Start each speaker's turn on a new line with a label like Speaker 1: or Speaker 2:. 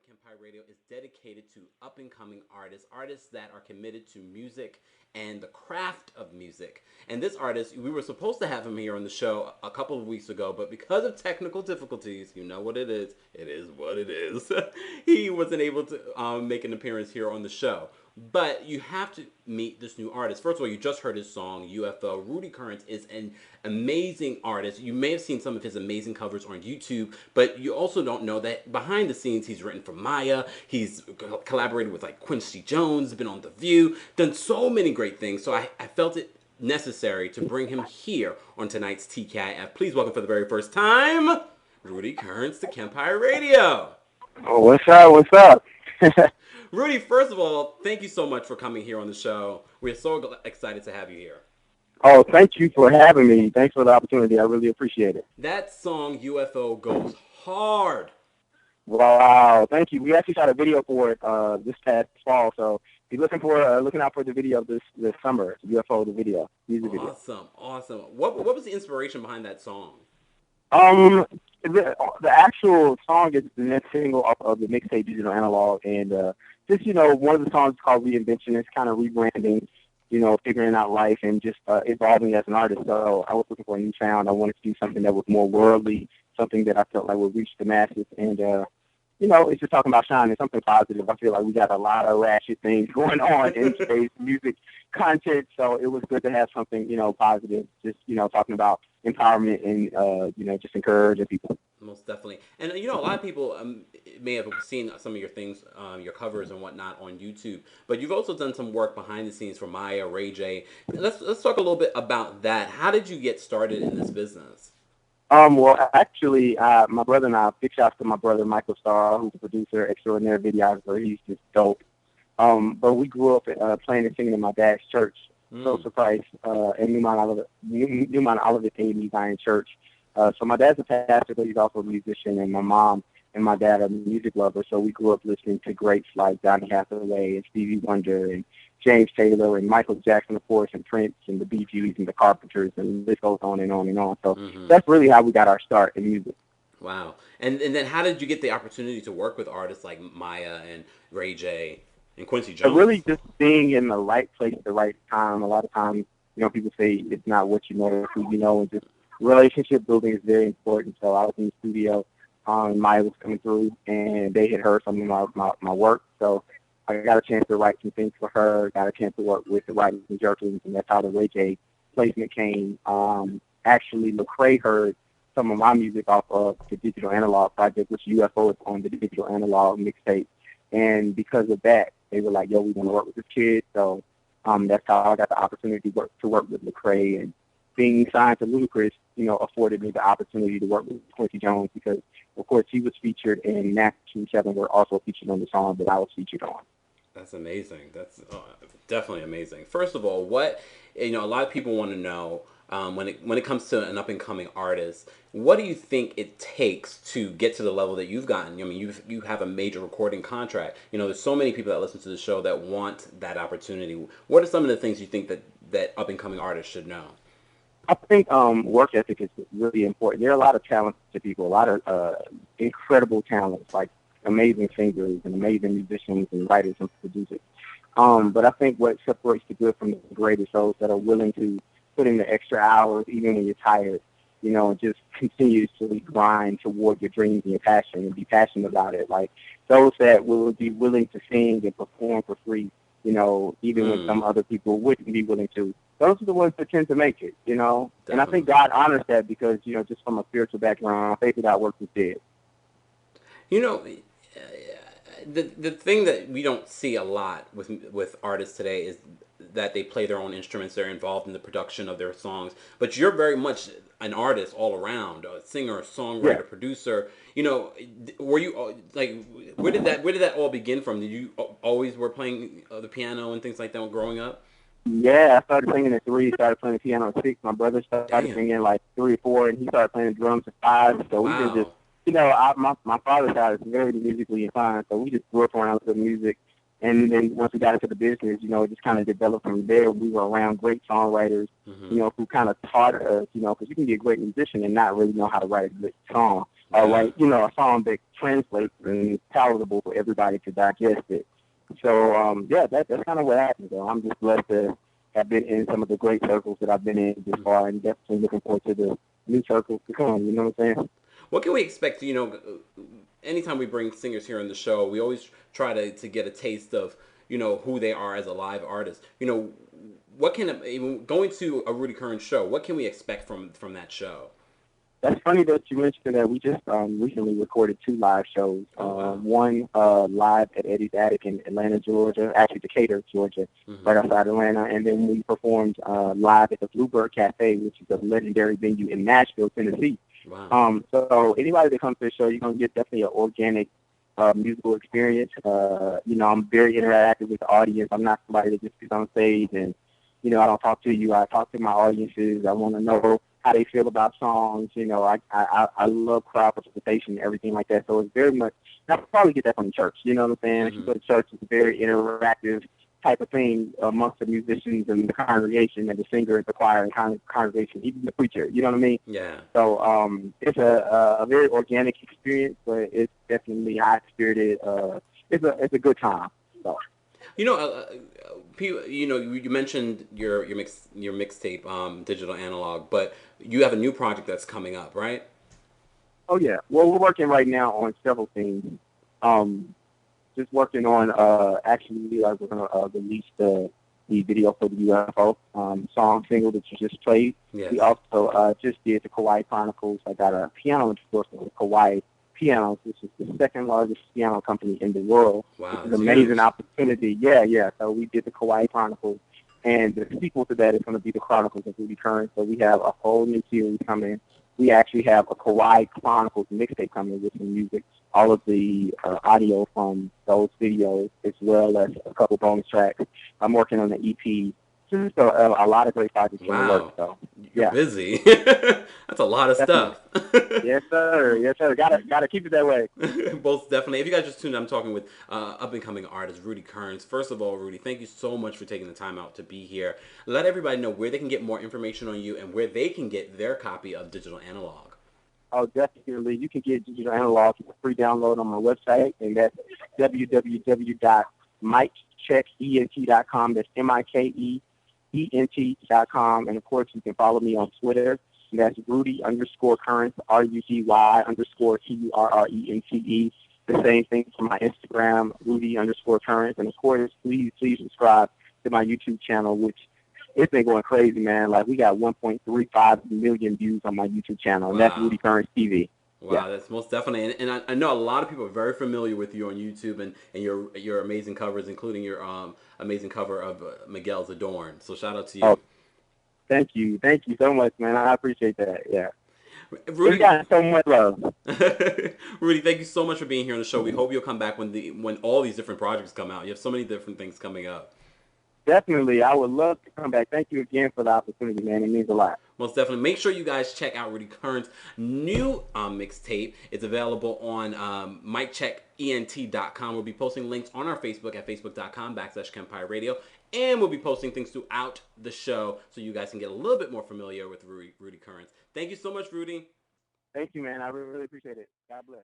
Speaker 1: KEMPIRE Radio is dedicated to up and coming artists, artists that are committed to music and the craft of music. And this artist, we were supposed to have him here on the show a couple of weeks ago, but because of technical difficulties, you know what it is what it is. He wasn't able to make an appearance here on the show. But you have to meet this new artist. First of all, you just heard his song, U.f.o. Rudy Currence is an amazing artist. You may have seen some of his amazing covers on YouTube, but you also don't know that behind the scenes, he's written for Maya. He's collaborated with like Quincy Jones, been on The View, done so many great things. So I felt it necessary to bring him here on tonight's TKIF. Please welcome for the very first time, Rudy Currence to KEMPIRE Radio.
Speaker 2: Oh, what's up? What's up?
Speaker 1: Rudy, first of all, thank you so much for coming here on the show. We're so excited to have you here.
Speaker 2: Oh, thank you for having me. Thanks for the opportunity. I really appreciate it.
Speaker 1: That song, U.f.o, goes hard.
Speaker 2: Wow, thank you. We actually shot a video for it this past fall, so be looking out for the video this summer. U.f.o, the video, music video.
Speaker 1: Awesome. What was the inspiration behind that song?
Speaker 2: Um, the actual song is the next single off of the mixtape Digital Analog, and just one of the songs is called Reinvention. It's kind of rebranding, figuring out life and just evolving as an artist. So I was looking for a new sound. I wanted to do something that was more worldly, something that I felt like would reach the masses, and it's just talking about shining, something positive. I feel like we got a lot of ratchet things going on in today's music content, so it was good to have something, positive, just, talking about empowerment and, just encouraging people.
Speaker 1: Most definitely. And, a lot of people may have seen some of your things, your covers and whatnot on YouTube, but you've also done some work behind the scenes for Maya, Ray J. Let's talk a little bit about that. How did you get started in this business?
Speaker 2: Well, actually, my brother and I, big shouts to my brother, Michael Starr, who's a producer, extraordinary videographer. He's just dope. But we grew up playing and singing in my dad's church, Social Christ, in Newmont Olivet A&E Zion Church. So my dad's a pastor, but he's also a musician, and my mom and my dad are music lovers. So we grew up listening to greats like Donny Hathaway and Stevie Wonder and James Taylor and Michael Jackson, of course, and Prince and the Bee Gees and the Carpenters, and this goes on and on and on. So that's really how we got our start in music.
Speaker 1: Wow. And then how did you get the opportunity to work with artists like Maya and Ray J and Quincy Jones?
Speaker 2: Really just being in the right place at the right time. A lot of times, people say it's not what you know, it's who you know, and just relationship building is very important. So I was in the studio, and Maya was coming through, and they had heard some of my work. So I got a chance to write some things for her, got a chance to work with the Writers and Jerkins, and that's how the Ray J placement came. Actually, Lecrae heard some of my music off of the Digital Analog project, which U.f.o is on the Digital Analog mixtape. And because of that, they were like, yo, we want to work with this kid. So that's how I got the opportunity to work with Lecrae. And being signed to Ludacris, afforded me the opportunity to work with Quincy Jones because, of course, he was featured in National 7 were also featured on the song that I was featured on.
Speaker 1: That's amazing. That's definitely amazing. First of all, a lot of people want to know when it comes to an up and coming artist, what do you think it takes to get to the level that you've gotten? I mean, you have a major recording contract. There's so many people that listen to the show that want that opportunity. What are some of the things you think that up and coming artists should know?
Speaker 2: I think work ethic is really important. There are a lot of talented people, a lot of incredible talents, like amazing singers and amazing musicians and writers and producers. But I think what separates the good from the great is those that are willing to put in the extra hours, even when you're tired, and just continuously grind toward your dreams and your passion and be passionate about it. Like those that will be willing to sing and perform for free, even when some other people wouldn't be willing to. Those are the ones that tend to make it,
Speaker 1: Definitely.
Speaker 2: And I think God honors that because, just from a spiritual background, faith without works is dead.
Speaker 1: The thing that we don't see a lot with artists today is that they play their own instruments. They're involved in the production of their songs. But you're very much an artist all around, a singer, a songwriter, producer. Were you like where did that all begin from? Did you always were playing the piano and things like that growing up?
Speaker 2: Yeah, I started singing at 3, started playing the piano at 6. My brother started singing like 3 or 4, and he started playing the drums at 5. So we just my father's side is very musically inclined, so we just grew up around the music. And then once we got into the business, it just kind of developed from there. We were around great songwriters, who kind of taught us, because you can be a great musician and not really know how to write a good song.
Speaker 1: Yeah.
Speaker 2: right, a song that translates and is palatable for everybody to digest it. So yeah, that's kind of what happened. Though I'm just blessed to have been in some of the great circles that I've been in this far, and definitely looking forward to the new circles to come. You know what I'm saying?
Speaker 1: What can we expect? Anytime we bring singers here on the show, we always try to get a taste of who they are as a live artist. What can even going to a Rudy Currence show? What can we expect from that show?
Speaker 2: That's funny that you mentioned that. We just recently recorded two live shows.
Speaker 1: Oh wow.
Speaker 2: One live at Eddie's Attic in Atlanta, Georgia, actually Decatur, Georgia,
Speaker 1: Hmm.
Speaker 2: right outside Atlanta. And then we performed live at the Bluebird Cafe, which is a legendary venue in Nashville, Tennessee.
Speaker 1: Wow.
Speaker 2: So anybody that comes to the show, you're gonna get definitely an organic musical experience. I'm very interactive with the audience. I'm not somebody that just sits on stage and I don't talk to you. I talk to my audiences. I want to know how they feel about songs. I love crowd participation and everything like that. So it's very much. And I probably get that from the church. You know what I'm saying? If you
Speaker 1: Hmm.
Speaker 2: go to church, it's a very interactive type of thing amongst the musicians and the congregation and the singer and the choir and congregation, even the preacher. You know what I mean?
Speaker 1: Yeah.
Speaker 2: So it's a very organic experience, but it's definitely high spirited. It's a good time. So.
Speaker 1: You know, you mentioned your mixtape, digital analog, but you have a new project that's coming up, right?
Speaker 2: Oh yeah. Well, we're working right now on several things. Um, just working on actually like we're gonna release the video for the u.f.o song single that you just played. We
Speaker 1: Yes.
Speaker 2: also just did the Kauai Chronicles. I got a piano endorsement with Kauai Pianos, which is the second largest piano company in the world, which
Speaker 1: Wow,
Speaker 2: is
Speaker 1: that's
Speaker 2: an amazing
Speaker 1: huge.
Speaker 2: opportunity. Yeah, yeah. So we did the Kauai Chronicles, and the sequel to that is going to be the Chronicles of Rudy Currence. So we have a whole new series coming. We actually have a Kauai Chronicles mixtape coming with some music, all of the audio from those videos, as well as a couple bonus tracks. I'm working on the EP. Just a lot of great projects in the works.
Speaker 1: Wow,
Speaker 2: So
Speaker 1: you're
Speaker 2: yeah,
Speaker 1: busy. That's a lot of
Speaker 2: definitely.
Speaker 1: stuff.
Speaker 2: Yes, sir. Yes, sir. Gotta keep it that way.
Speaker 1: Both definitely. If you guys just tuned in, I'm talking with up and coming artist Rudy Currence. First of all, Rudy, thank you so much for taking the time out to be here. Let everybody know where they can get more information on you and where they can get their copy of Digital Analog.
Speaker 2: Oh, definitely. You can get digital analog for free download on my website, and that's www.mikecheckent.com. That's MikeEnt.com. And of course, you can follow me on Twitter. And that's Rudy_Currence, RUDY_CURRENCE. The same thing for my Instagram, Rudy_Currence. And of course, please subscribe to my YouTube channel, which it's been going crazy, man. Like we got 1.35 million views on my YouTube channel, and that's Rudy
Speaker 1: Wow.
Speaker 2: Currence TV. Yeah.
Speaker 1: Wow, that's most definitely, and I know a lot of people are very familiar with you on YouTube and your amazing covers, including your amazing cover of Miguel's Adorn. So shout out to
Speaker 2: Oh,
Speaker 1: you,
Speaker 2: thank you so much, man. I appreciate that. Yeah, it's
Speaker 1: Rudy.
Speaker 2: got so much love.
Speaker 1: Rudy, thank you so much for being here on the show. We hope you'll come back when all these different projects come out. You have so many different things coming up.
Speaker 2: Definitely, I would love to come back. Thank you again for the opportunity, man. It means a lot.
Speaker 1: Most definitely. Make sure you guys check out Rudy Current's new mixtape. It's available on MikeCheckEnt.com. We'll be posting links on our Facebook at facebook.com/KEMPIRE Radio. And we'll be posting things throughout the show so you guys can get a little bit more familiar with Rudy Currence. Thank you so much, Rudy.
Speaker 2: Thank you, man. I really, really appreciate it. God bless.